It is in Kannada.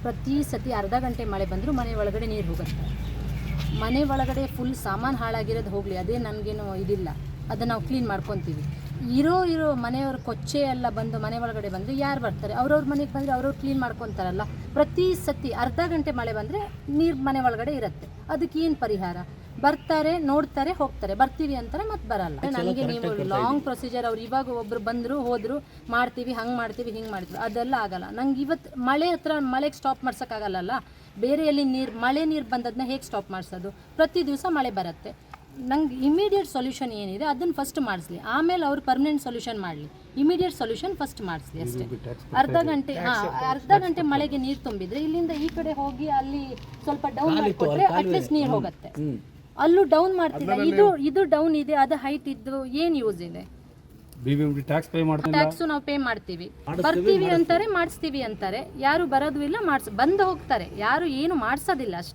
ಪ್ರತಿ ಸತಿ ಅರ್ಧ ಗಂಟೆ ಮಳೆ ಬಂದರೂ ಮನೆ ಒಳಗಡೆ ನೀರು ಹೋಗುತ್ತೆ. ಮನೆ ಒಳಗಡೆ ಫುಲ್ ಸಾಮಾನು ಹಾಳಾಗಿರೋದು ಹೋಗಲಿ, ಅದೇ ನನಗೇನು ಇದಿಲ್ಲ, ಅದನ್ನು ನಾವು ಕ್ಲೀನ್ ಮಾಡ್ಕೊತೀವಿ. ಇರೋ ಮನೆಯವ್ರ ಕೊಚ್ಚೆ ಎಲ್ಲ ಬಂದು ಮನೆ ಒಳಗಡೆ ಬಂದರೆ ಯಾರು ಬರ್ತಾರೆ? ಅವ್ರವ್ರ ಮನೆಗೆ ಬಂದರೆ ಅವ್ರವ್ರು ಕ್ಲೀನ್ ಮಾಡ್ಕೊತಾರಲ್ಲ. ಪ್ರತಿ ಸತಿ ಅರ್ಧ ಗಂಟೆ ಮಳೆ ಬಂದರೆ ನೀರು ಮನೆ ಒಳಗಡೆ ಇರುತ್ತೆ. ಅದಕ್ಕೆ ಏನು ಪರಿಹಾರ? ಬರ್ತಾರೆ, ನೋಡ್ತಾರೆ, ಹೋಗ್ತಾರೆ, ಬರ್ತೀವಿ ಅಂತಾರೆ, ಮತ್ತೆ ಬರಲ್ಲ. ನನಗೆ ನೀವು ಲಾಂಗ್ ಪ್ರೊಸೀಜರ್, ಅವ್ರು ಇವಾಗ ಒಬ್ಬರು ಬಂದರು ಹೋದರು, ಮಾಡ್ತೀವಿ, ಹಂಗೆ ಮಾಡ್ತೀವಿ, ಹಿಂಗೆ ಮಾಡ್ತೀವಿ, ಅದೆಲ್ಲ ಆಗಲ್ಲ. ನಂಗೆ ಇವತ್ತು ಮಳೆಗೆ ಸ್ಟಾಪ್ ಮಾಡ್ಸೋಕ್ಕಾಗಲ್ಲಲ್ಲ. ಬೇರೆ ಎಲ್ಲಿ ಮಳೆ ನೀರು ಬಂದದನ್ನ ಹೇಗೆ ಸ್ಟಾಪ್ ಮಾಡಿಸೋದು? ಪ್ರತಿ ದಿವಸ ಮಳೆ ಬರುತ್ತೆ. ನಂಗೆ ಇಮಿಡಿಯೇಟ್ ಸೊಲ್ಯೂಷನ್ ಏನಿದೆ ಅದನ್ನು ಫಸ್ಟ್ ಮಾಡಿಸ್ಲಿ, ಆಮೇಲೆ ಅವ್ರು ಪರ್ಮನೆಂಟ್ ಸೊಲ್ಯೂಷನ್ ಮಾಡಲಿ. ಇಮಿಡಿಯೇಟ್ ಸೊಲ್ಯೂಷನ್ ಫಸ್ಟ್ ಮಾಡಿಸ್ಲಿ ಅಷ್ಟೇ. ಅರ್ಧ ಗಂಟೆ ಮಳೆಗೆ ನೀರು ತುಂಬಿದರೆ ಇಲ್ಲಿಂದ ಈ ಕಡೆ ಹೋಗಿ ಅಲ್ಲಿ ಸ್ವಲ್ಪ ಡೌನ್ ಮಾಡಿಕೊಟ್ರೆ ಅಟ್ಲೀಸ್ಟ್ ನೀರು ಹೋಗುತ್ತೆ. ಅಲ್ಲೂ ಡೌನ್ ಮಾಡ್ತಿಲ್ಲ, ಇದು ಡೌನ್ ಇದೆ, ಅದು ಹೈಟ್ ಇದ್ದು ಏನು ಯೂಸ್ ಇದೆ? ಟ್ಯಾಕ್ಸು ನಾವು ಪೇ ಮಾಡ್ತೀವಿ, ಬರ್ತೀವಿ ಅಂತಾರೆ, ಮಾಡಿಸ್ತೀವಿ ಅಂತಾರೆ, ಯಾರು ಬರೋದು ಇಲ್ಲ, ಬಂದು ಹೋಗ್ತಾರೆ, ಯಾರು ಏನು ಮಾಡಿಸೋದಿಲ್ಲ ಅಷ್ಟೇ.